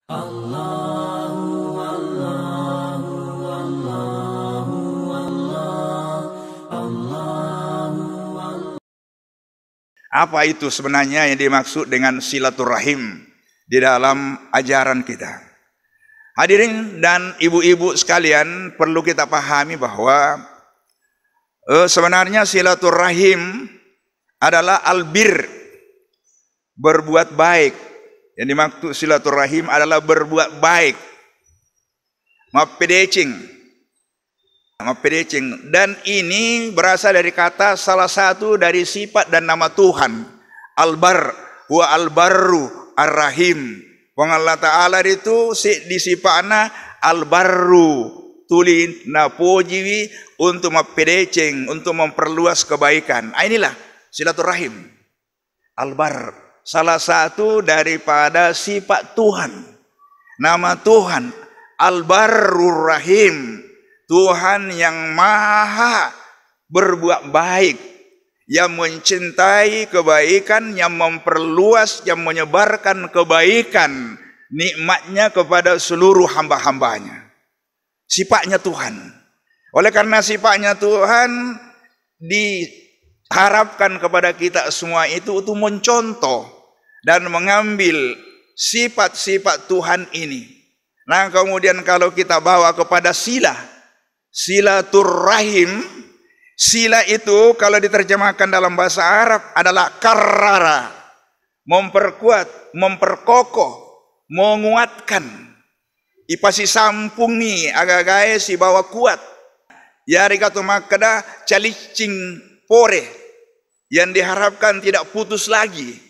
Allahu Allahu Allahu Allah Allahu Allah. Apa itu sebenarnya yang dimaksud dengan silaturahim di dalam ajaran kita? Hadirin dan ibu-ibu sekalian, perlu kita pahami bahwa sebenarnya silaturahim adalah albir, berbuat baik. Yang dimaksud silaturahim adalah berbuat baik, mapedecing. Dan ini berasal dari kata salah satu dari sifat dan nama Tuhan, Al-Bar, wa Al-Barru Ar-Rahim. Wong Allah Ta'ala itu disipana Al-Barru, tulin napojiwi untuk mapedecing, untuk memperluas kebaikan. Inilah silaturahim. Al-Bar, salah satu daripada sifat Tuhan, nama Tuhan Al-Barrur Rahim, Tuhan yang maha berbuat baik, yang mencintai kebaikan, yang memperluas, yang menyebarkan kebaikan, nikmatnya kepada seluruh hamba-hambanya. Sifatnya Tuhan. Oleh karena sifatnya Tuhan, diharapkan kepada kita semua itu untuk mencontoh dan mengambil sifat-sifat Tuhan ini. Nah, kemudian kalau kita bawa kepada silaturahim, sila itu kalau diterjemahkan dalam bahasa Arab adalah karrara, memperkuat, memperkokoh, menguatkan. Ipasi sampungi agak-agak si bawa kuat. Ya rikatu makada calicing pore, yang diharapkan tidak putus lagi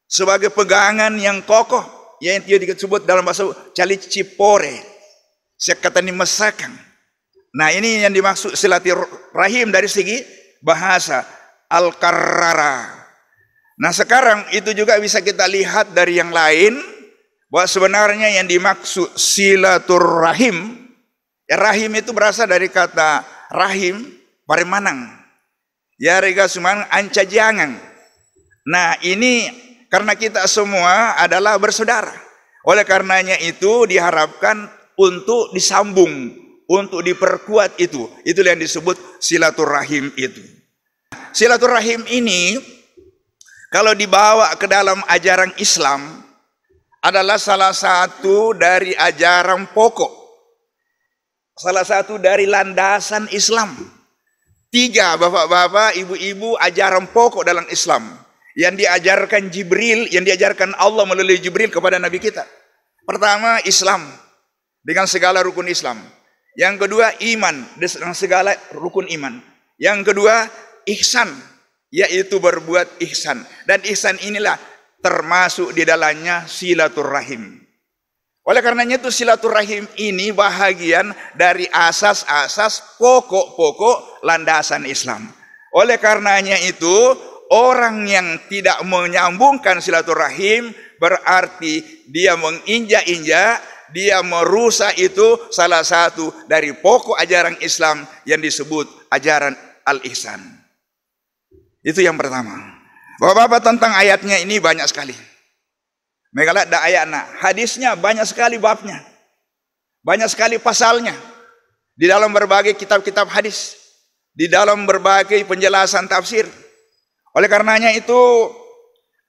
sebagai pegangan yang kokoh, yang disebut dalam bahasa calicipore, sekatani mesakang. Nah, ini yang dimaksud silaturahim dari segi bahasa, al-karrara. Nah, sekarang itu juga bisa kita lihat dari yang lain, bahwa sebenarnya yang dimaksud silaturahim, ya, rahim itu berasal dari kata rahim, parimanang. Ya rega suman anca jangan. Nah, ini karena kita semua adalah bersaudara. Oleh karenanya itu diharapkan untuk disambung, untuk diperkuat itu. Itulah yang disebut silaturahim itu. Silaturahim ini kalau dibawa ke dalam ajaran Islam adalah salah satu dari ajaran pokok, salah satu dari landasan Islam. 3 bapak-bapak, ibu-ibu, ajaran pokok dalam Islam yang diajarkan Jibril, yang diajarkan Allah melalui Jibril kepada Nabi kita. Pertama, Islam dengan segala rukun Islam. Yang kedua, iman dengan segala rukun iman. Yang kedua, ihsan, yaitu berbuat ihsan. Dan ihsan inilah termasuk di dalamnya silaturahim. Oleh karenanya itu silaturahim ini bahagian dari asas-asas pokok-pokok landasan Islam. Oleh karenanya itu orang yang tidak menyambungkan silaturahim berarti dia menginjak-injak, dia merusak itu salah satu dari pokok ajaran Islam yang disebut ajaran al-ihsan. Itu yang pertama. Bapak-bapak, tentang ayatnya ini banyak sekali. Megalat da ayatna, hadisnya banyak sekali babnya, banyak sekali pasalnya di dalam berbagai kitab-kitab hadis, di dalam berbagai penjelasan tafsir. Oleh karenanya itu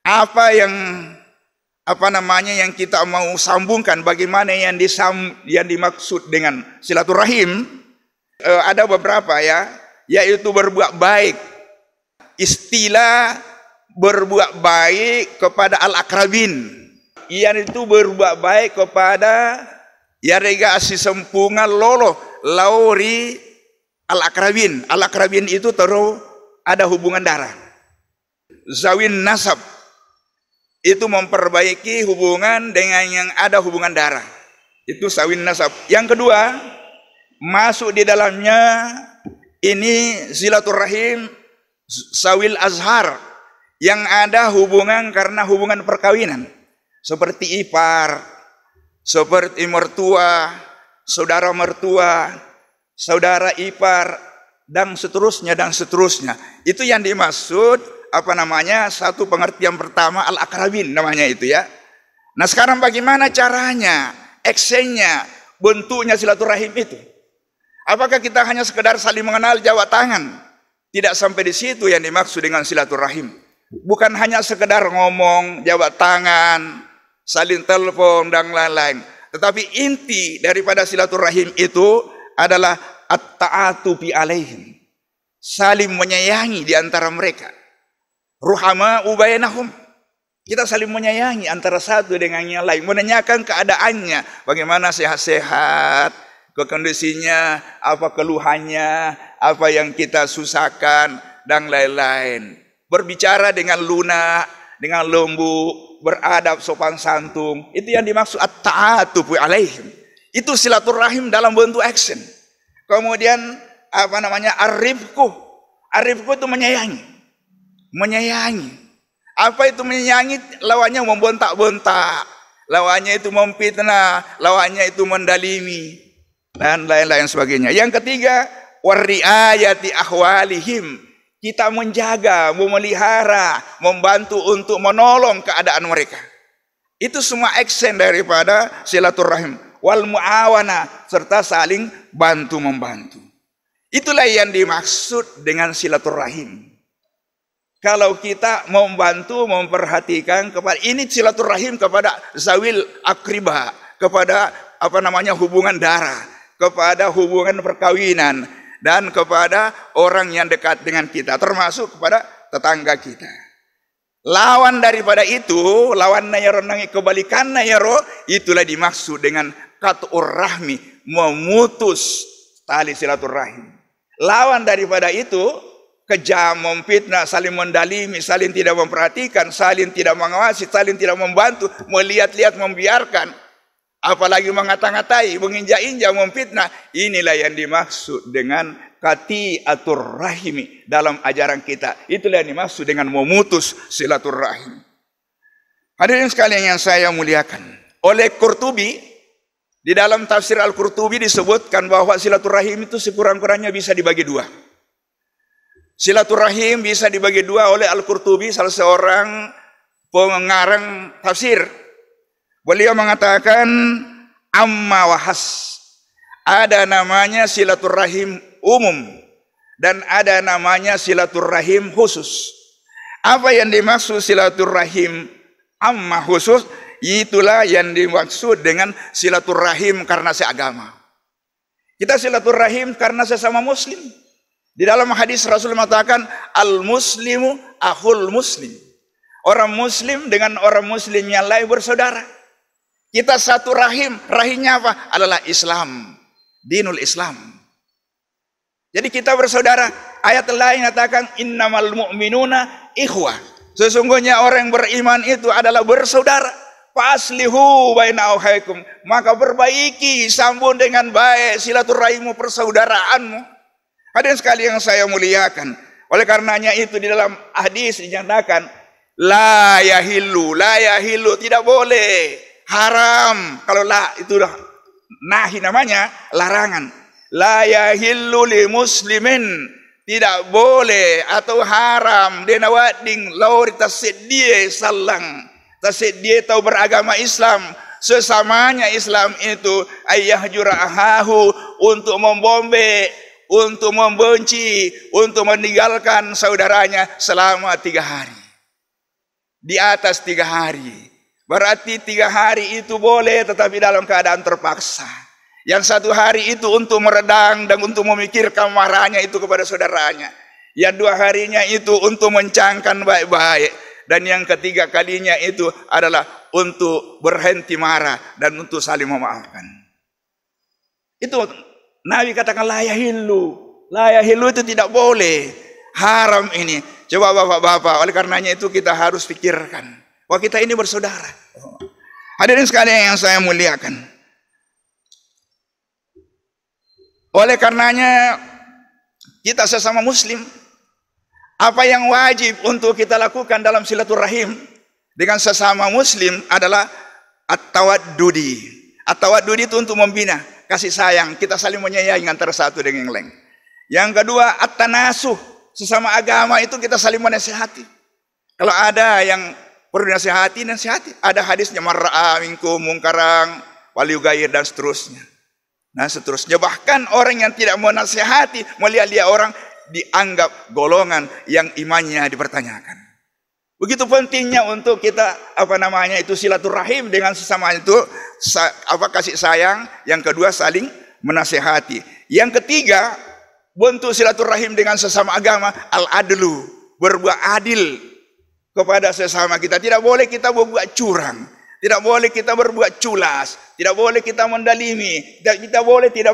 apa yang kita mau sambungkan, bagaimana yang dimaksud dengan silaturahim, ada beberapa ya, yaitu berbuat baik. Istilah berbuat baik kepada al-akrabin, iyan itu berbuat baik kepada ya rega si sempungan lolo lauri al-akrabin. Al-akrabin itu terus ada hubungan darah. Zawin nasab itu memperbaiki hubungan dengan yang ada hubungan darah. Itu zawin nasab. Yang kedua, masuk di dalamnya ini silaturahim sawil azhar, yang ada hubungan karena hubungan perkawinan, seperti ipar, seperti mertua, saudara mertua, saudara ipar, dan seterusnya dan seterusnya. Itu yang dimaksud satu pengertian pertama al-akrabin namanya itu ya. Nah sekarang bagaimana caranya, actionnya, bentuknya silaturahim itu? Apakah kita hanya sekedar saling mengenal jabat tangan? Tidak sampai di situ yang dimaksud dengan silaturahim. Bukan hanya sekedar ngomong, jabat tangan, saling telepon dan lain-lain. Tetapi inti daripada silaturahim itu adalah at-ta'atu bi alaihim. Saling menyayangi di antara mereka. Ruhama ubainahum. Kita saling menyayangi antara satu dengan yang lain, menanyakan keadaannya, bagaimana sehat-sehat, kondisinya, apa keluhannya, apa yang kita susahkan, dan lain-lain. Berbicara dengan lunak, dengan lembut, beradab, sopan santun, itu yang dimaksud at-ta'atufu alaihim. Itu silaturahim dalam bentuk action. Kemudian apa namanya, arifku. Arifku itu menyayangi. Menyayangi. Apa itu menyayangi? Lawannya membentak-bentak, lawannya itu memfitnah, lawannya itu mendalimi, dan lain-lain sebagainya. Yang ketiga, wariayati ahwalihim. Kita menjaga, memelihara, membantu untuk menolong keadaan mereka. Itu semua action daripada silaturahim. Wal muawana, serta saling bantu-membantu. Itulah yang dimaksud dengan silaturahim. Kalau kita membantu, memperhatikan kepada ini silaturahim kepada zawil akriba, kepada apa namanya hubungan darah, kepada hubungan perkawinan, dan kepada orang yang dekat dengan kita, termasuk kepada tetangga kita. Lawan daripada itu, lawan nayaronangi kebalikan nayaro, itulah dimaksud dengan qat'ur rahmi, memutus tali silaturahim. Lawan daripada itu, kejam, memfitnah, saling mendalimi, saling tidak memperhatikan, saling tidak mengawasi, saling tidak membantu, melihat-lihat, membiarkan, apalagi mengata-ngatai, menginjak-injak, memfitnah. Inilah yang dimaksud dengan qati'atur rahimi dalam ajaran kita. Itulah yang dimaksud dengan memutus silaturahim. Hadirin sekalian yang saya muliakan, oleh Qurtubi, di dalam tafsir Al-Qurtubi disebutkan bahwa silaturahim itu sekurang-kurangnya bisa dibagi dua. Silaturahim bisa dibagi dua oleh Al-Qurtubi, salah seorang pengarang tafsir. Beliau mengatakan amma wahas. Ada namanya silaturahim umum dan ada namanya silaturahim khusus. Apa yang dimaksud silaturahim amma khusus? Itulah yang dimaksud dengan silaturahim karena seagama. Kita silaturahim karena sesama muslim. Di dalam hadis Rasul mengatakan al-muslimu akhul muslim. Orang muslim dengan orang muslim yang lain bersaudara. Kita satu rahim. Rahimnya apa? Adalah Islam. Dinul Islam. Jadi kita bersaudara. Ayat lain mengatakan innamal mu'minuna ikhwah. Sesungguhnya orang yang beriman itu adalah bersaudara. Faslihu baina auhaikum. Maka perbaiki, sambung dengan baik silaturahimmu, persaudaraanmu. Hadirin sekalian yang saya muliakan, oleh karenanya itu di dalam hadis dinyatakan la yahillu, tidak boleh, haram. Kalau la itu nahi namanya, larangan. La yahillu li muslimin, tidak boleh atau haram dena wading laur tasiddiye sallang. Tasiddiye tahu beragama Islam, sesamanya Islam itu ayyahjura ahahu, untuk membombe, untuk membenci, untuk meninggalkan saudaranya selama 3 hari. Di atas 3 hari. Berarti 3 hari itu boleh, tetapi dalam keadaan terpaksa. Yang 1 hari itu untuk meredam dan untuk memikirkan marahnya itu kepada saudaranya. Yang 2 harinya itu untuk mencangkan baik-baik. Dan yang 3 kalinya itu adalah untuk berhenti marah dan untuk saling memaafkan. Itu Nabi katakan la yahillu. La yahillu itu tidak boleh. Haram ini. Coba bapak-bapak, oleh karenanya itu kita harus pikirkan. Wah, kita ini bersaudara. Hadirin sekalian yang saya muliakan. Oleh karenanya kita sesama muslim, apa yang wajib untuk kita lakukan dalam silaturahim dengan sesama muslim adalah at-tawaddudi. At-tawaddudi itu untuk membina kasih sayang, kita saling menyayangi antara satu dengan yang lain. Yang kedua, at-tanasuh, sesama agama itu kita saling menasihati. Kalau ada yang perlu nasihati, nasihati. Ada hadisnya mar'a minkum mungkarang walyughayyir dan seterusnya. Nah seterusnya, bahkan orang yang tidak mau nasihati, melihat dia orang, dianggap golongan yang imannya dipertanyakan. Begitu pentingnya untuk kita silaturahim dengan sesama itu, kasih sayang. Yang kedua, saling menasihati. Yang ketiga, bentuk silaturahim dengan sesama agama, al-adlu, berbuat adil kepada sesama kita. Tidak boleh kita berbuat curang, tidak boleh kita berbuat culas, tidak boleh kita mendalimi, kita boleh tidak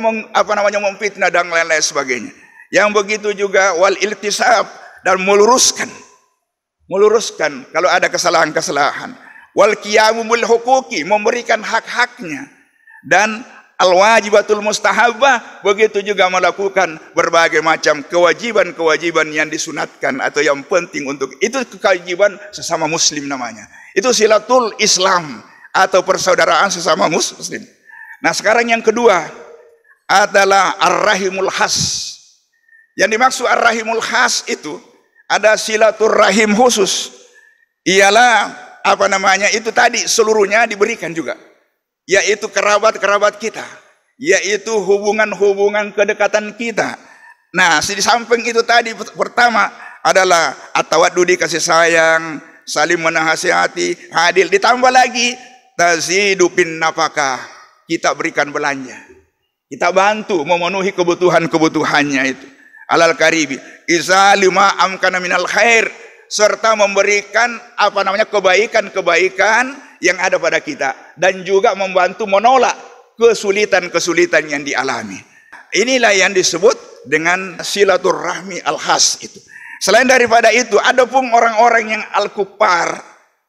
memfitnah dan lain-lain sebagainya. Yang begitu juga wal iltisab, dan meluruskan kalau ada kesalahan-kesalahan. Wal qiyamu bil huquqi, memberikan hak-haknya. Dan al wajibatul mustahabah, begitu juga melakukan berbagai macam kewajiban-kewajiban yang disunatkan atau yang penting untuk itu, kewajiban sesama muslim namanya. Itu silatul Islam atau persaudaraan sesama muslim. Nah, sekarang yang kedua adalah ar-rahimul khas. Yang dimaksud ar-rahimul khas itu ada silaturahim khusus. Ialah itu tadi seluruhnya diberikan juga, yaitu kerabat-kerabat kita, yaitu hubungan-hubungan kedekatan kita. Nah, di samping itu tadi pertama adalah at-tawaddudi, kasih sayang, saling menasihati, adil. Ditambah lagi tazidu bin nafakah, kita berikan belanja, kita bantu memenuhi kebutuhan-kebutuhannya itu. Alal karibi iza lima amkana minal khair, serta memberikan kebaikan-kebaikan yang ada pada kita, dan juga membantu menolak kesulitan-kesulitan yang dialami. Inilah yang disebut dengan silaturahmi al-khas itu. Selain daripada itu, ada pun orang-orang yang al-kuffar,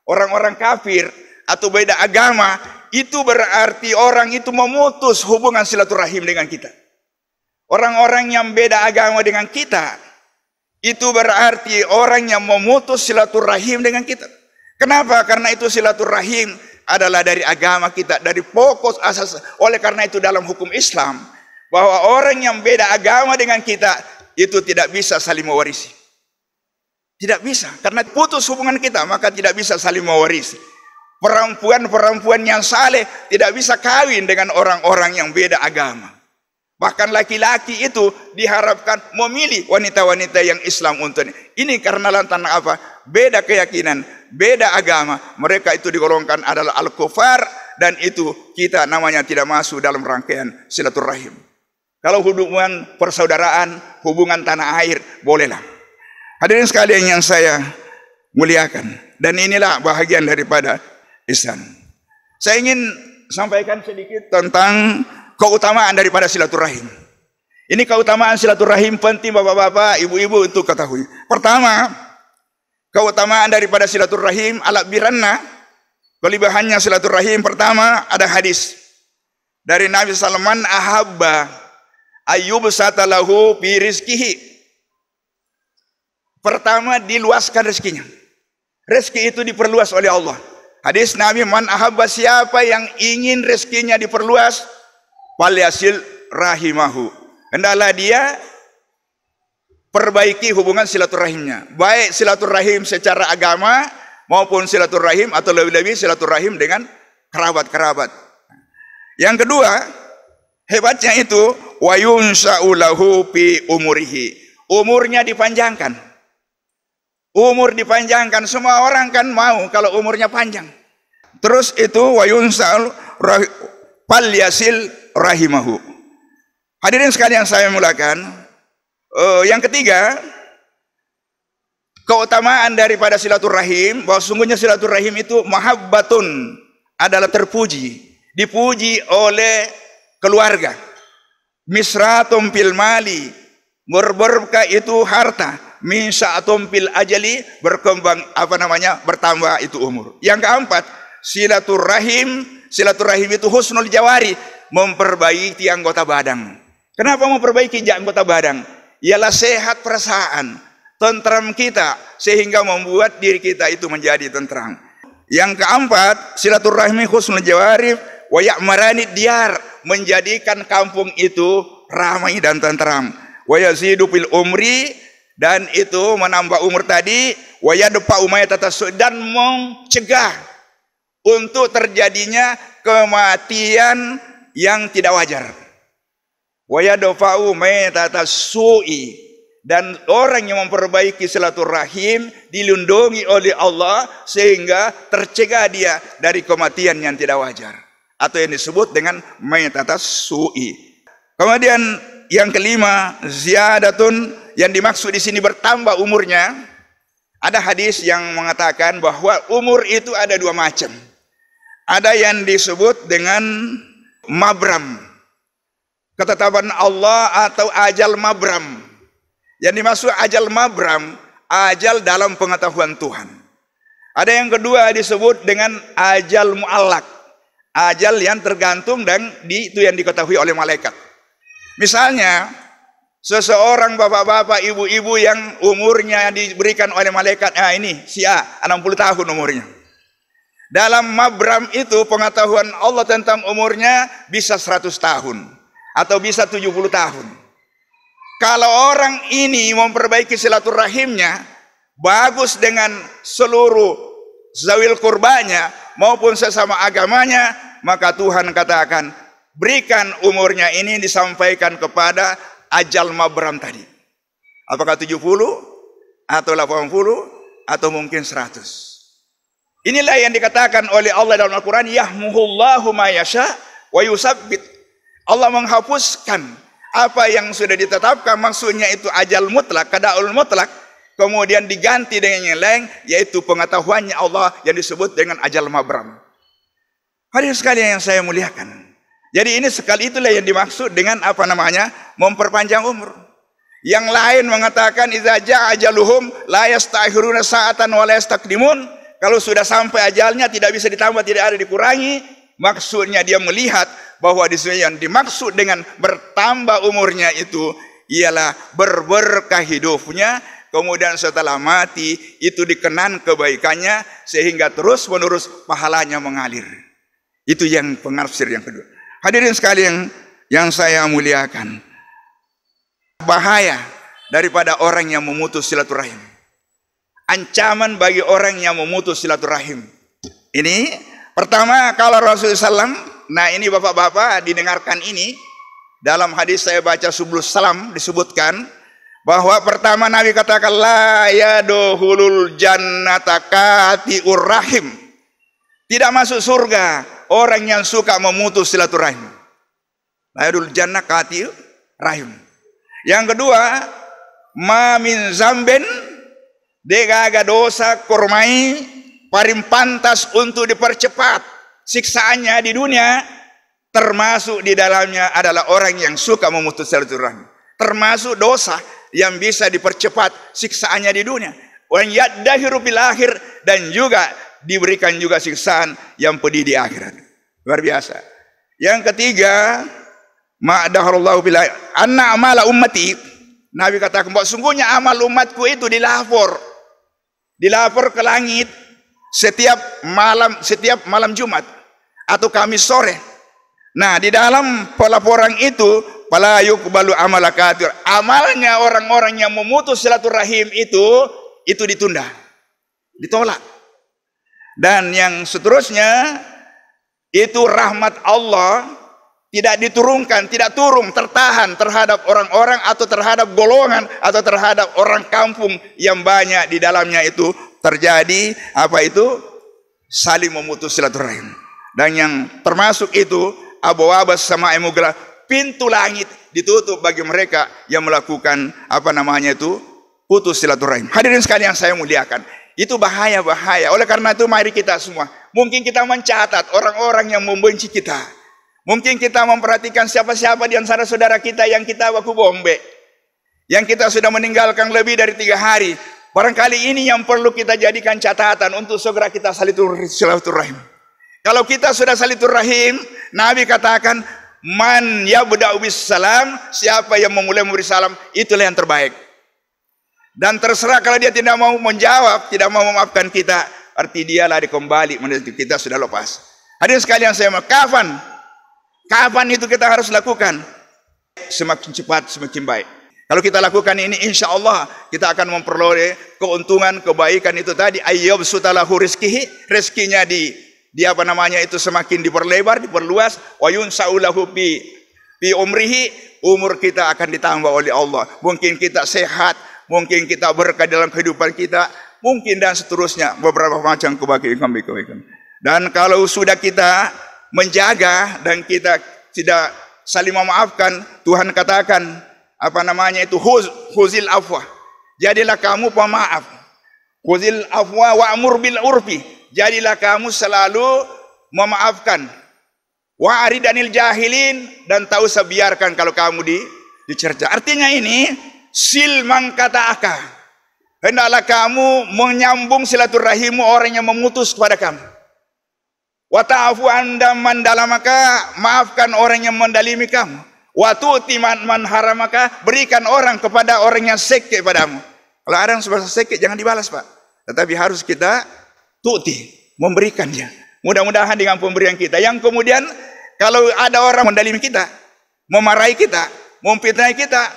orang-orang kafir atau beda agama, itu berarti orang itu memutus hubungan silaturahim dengan kita. Orang-orang yang beda agama dengan kita, itu berarti orang yang memutus silaturahim dengan kita. Kenapa? Karena itu silaturahim adalah dari agama kita, dari pokok asas. Oleh karena itu dalam hukum Islam, bahwa orang yang beda agama dengan kita itu tidak bisa saling mewarisi. Tidak bisa, karena putus hubungan kita, maka tidak bisa saling mewarisi. Perempuan-perempuan yang saleh tidak bisa kawin dengan orang-orang yang beda agama. Bahkan laki-laki itu diharapkan memilih wanita-wanita yang Islam untuk ini karena lantaran apa? Beda keyakinan, beda agama. Mereka itu digolongkan adalah al-kufar, dan itu kita namanya tidak masuk dalam rangkaian silaturahim. Kalau hubungan persaudaraan, hubungan tanah air, bolehlah. Hadirin sekalian yang saya muliakan, dan inilah bahagian daripada Islam. Saya ingin sampaikan sedikit tentang keutamaan daripada silaturahim. Ini keutamaan silaturahim penting bapak-bapak, ibu-ibu untuk ketahui. Pertama, keutamaan daripada silaturahim ala biranna, kelebihannya silaturahim. Pertama, ada hadis dari Nabi Salman, ahabba ayyub satalahu fi rizkihi. Pertama, diluaskan rezekinya. Rezeki itu diperluas oleh Allah. Hadis Nabi, man ahabba, siapa yang ingin rezekinya diperluas, falyasil rahimahu, hendaklah dia perbaiki hubungan silaturahimnya, baik silaturahim secara agama maupun silaturahim atau lebih-lebih silaturahim dengan kerabat-kerabat. Yang kedua, hebatnya itu wa yunsa'u lahu fi umurihi, umurnya dipanjangkan. Umur dipanjangkan, semua orang kan mau kalau umurnya panjang. Terus itu wa yunsa'u falyasil rahimahu. Hadirin sekalian saya mulakan. Yang ketiga, keutamaan daripada silaturahim, bahwa sungguhnya silaturahim itu mahabbatun, adalah terpuji, dipuji oleh keluarga. Misratum fil mali, berberkah itu harta. Min sa'atum fil ajali, berkembang bertambah itu umur. Yang keempat, silaturahim itu husnul jawari, memperbaiki anggota badan. Kenapa memperbaiki anggota badan? Ialah sehat perasaan, tentram kita, sehingga membuat diri kita itu menjadi tentram. Yang keempat, silaturahmi husnul jawari wa ya'marani diyar, menjadikan kampung itu ramai dan tentram. Wa yazidu fil umri, Dan itu menambah umur tadi, wa yadfa'u ma yatatassu, dan mencegah untuk terjadinya kematian yang tidak wajar. Wa yadfa'u ma yatatassu, dan orang yang memperbaiki silaturahim dilindungi oleh Allah sehingga tercegah dia dari kematian yang tidak wajar, atau yang disebut dengan mayatatassu. Kemudian yang kelima, ziyadatun, yang dimaksud di sini bertambah umurnya. Ada hadis yang mengatakan bahwa umur itu ada dua macam. Ada yang disebut dengan mabram, ketetapan Allah, atau ajal mabram. Yang dimaksud ajal mabram, ajal dalam pengetahuan Tuhan. Ada yang kedua disebut dengan ajal mu'allak, ajal yang tergantung dan itu yang diketahui oleh malaikat. Misalnya seseorang bapak-bapak, ibu-ibu yang umurnya diberikan oleh malaikat, ini si A 60 tahun umurnya. Dalam mabram itu pengetahuan Allah tentang umurnya bisa 100 tahun atau bisa 70 tahun. Kalau orang ini memperbaiki silaturahimnya bagus dengan seluruh zawil kurbanya maupun sesama agamanya, maka Tuhan katakan, berikan umurnya ini disampaikan kepada ajal mabram tadi. Apakah 70 atau 80 atau mungkin 100. Inilah yang dikatakan oleh Allah dalam Al-Quran, yahmuhullahu ma yasha wa yusabbit. Allah menghapuskan apa yang sudah ditetapkan, maksudnya itu ajal mutlak, qadaul mutlak, kemudian diganti dengan yang lain, yaitu pengetahuannya Allah yang disebut dengan ajal mabram. Hadirin sekalian yang saya muliakan, jadi ini sekali itulah yang dimaksud dengan apa namanya, memperpanjang umur. Yang lain mengatakan idza jaa ajaluhum la yastakhiruna sa'atan wa la yastaqdimun. Kalau sudah sampai ajalnya tidak bisa ditambah, tidak ada dikurangi. Maksudnya dia melihat bahwa di sini yang dimaksud dengan bertambah umurnya itu ialah berberkah hidupnya, kemudian setelah mati itu dikenan kebaikannya sehingga terus menerus pahalanya mengalir. Itu yang penafsir yang kedua. Hadirin sekalian yang saya muliakan, bahaya daripada orang yang memutus silaturahim, ancaman bagi orang yang memutus silaturahim. Ini pertama, kalau Rasulullah SAW, nah ini bapak-bapak didengarkan ini, dalam hadis saya baca sebelum salam disebutkan bahwa pertama Nabi katakan la yaduhulul jannata qati'ur rahim, tidak masuk surga orang yang suka memutus silaturahim. La yadul jannah qati'ur rahim. Yang kedua, ma min zambin, degaga dosa kurmai paling pantas untuk dipercepat siksaannya di dunia, termasuk di dalamnya adalah orang yang suka memutus silaturahim. Termasuk dosa yang bisa dipercepat siksaannya di dunia. Orang yaddahiru bil akhir, dan juga diberikan juga siksaan yang pedih di akhirat. Luar biasa. Yang ketiga, ma'daharullahu bil anna amala ummati. Nabi katakan bahwa sungguhnya amal umatku itu dilapor ke langit setiap malam Jumat atau Kamis sore. Nah, di dalam pelaporan itu fala yuqbalu amala kathir, amalnya orang-orang yang memutus silaturahim itu ditunda, ditolak. Dan yang seterusnya itu rahmat Allah tidak diturunkan, tidak turun, tertahan terhadap orang-orang atau terhadap golongan atau terhadap orang kampung yang banyak di dalamnya itu terjadi apa itu saling memutus silaturahim. Dan yang termasuk itu abwabas sama'i mughla, pintu langit ditutup bagi mereka yang melakukan apa namanya itu putus silaturahim. Hadirin sekalian saya muliakan, itu bahaya. Oleh karena itu mari kita semua, mungkin kita mencatat orang-orang yang membenci kita. Mungkin kita memperhatikan siapa-siapa di antara saudara kita yang kita baku bombe, yang kita sudah meninggalkan lebih dari 3 hari. Barangkali ini yang perlu kita jadikan catatan untuk segera kita silaturahim. Kalau kita sudah silaturahim, Nabi katakan man yabda'u bis salam, siapa yang memulai memberi salam itulah yang terbaik. Dan terserah kalau dia tidak mau menjawab, tidak mau memaafkan kita, arti dialah dikembali menjadi kita sudah lepas. Hadirin sekalian saya mau, kapan itu kita harus lakukan? Semakin cepat semakin baik. Kalau kita lakukan ini, insya Allah kita akan memperoleh keuntungan, kebaikan itu tadi. Ayyub sutalahu rizkihi, rezekinya di apa namanya itu semakin diperlebar, diperluas. Wa yunsaulahu fi umrihi, umur kita akan ditambah oleh Allah. Mungkin kita sehat, mungkin kita berkah dalam kehidupan kita, mungkin dan seterusnya beberapa macam kebaikan. Dan kalau sudah kita menjaga dan kita tidak saling memaafkan, Tuhan katakan apa namanya itu huzil afwa, jadilah kamu pemaaf. Huzil afwa wa'mur bil urfi, jadilah kamu selalu memaafkan. Wa aridanil jahilin, dan tak usah biarkan kalau kamu dicerca. Artinya ini silman kataaka, hendaklah kamu menyambung silaturahimmu orang yang memutus kepada kamu. Wa ta'fu anda mandalamaka, maafkan orang yang mendalimi kamu. Wa tu'ti man haramaka, berikan orang kepada orang yang sekek padamu. Kalau ada yang sebesar sekek jangan dibalas, Pak. Tetapi harus kita tu'ti, memberikannya. Mudah-mudahan dengan pemberian kita, yang kemudian kalau ada orang mendalimi kita, memarahi kita, memfitnah kita,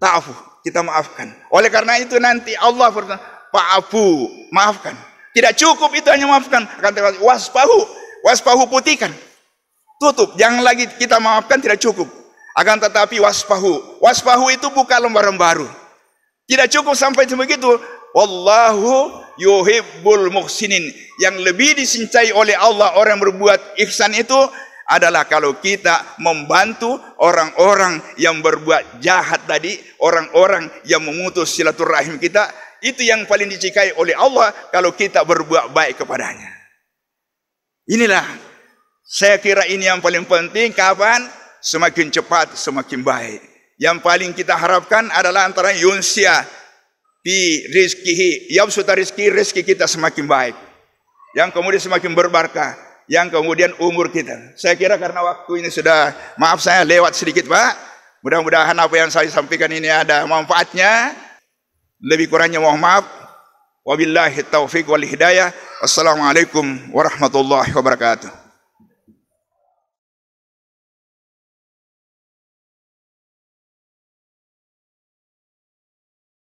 ta'fu, kita maafkan. Oleh karena itu nanti Allah berkata, fa'afu, maafkan. Tidak cukup itu hanya maafkan, akan tetapi waspahu, putihkan. Tutup, jangan lagi kita maafkan, tidak cukup. Akan tetapi waspahu itu buka lembaran baru. Tidak cukup sampai begitu. Wallahu yuhibbul muhsinin. Yang lebih dicintai oleh Allah orang yang berbuat ihsan itu adalah kalau kita membantu orang-orang yang berbuat jahat tadi, orang-orang yang memutus silaturahim kita. Itu yang paling dicintai oleh Allah kalau kita berbuat baik kepadanya. Inilah, saya kira ini yang paling penting. Kapan? Semakin cepat, semakin baik. Yang paling kita harapkan adalah antara yunsia fi rizkihi, yabsuta rezeki kita semakin baik. Yang kemudian semakin berbarkah. Yang kemudian umur kita. Saya kira karena waktu ini sudah, maaf saya lewat sedikit, Pak. Mudah-mudahan apa yang saya sampaikan ini ada manfaatnya. Lebih kurangnya mohon maaf. Wabillahi taufiq wal hidayah. Wassalamualaikum warahmatullahi wabarakatuh.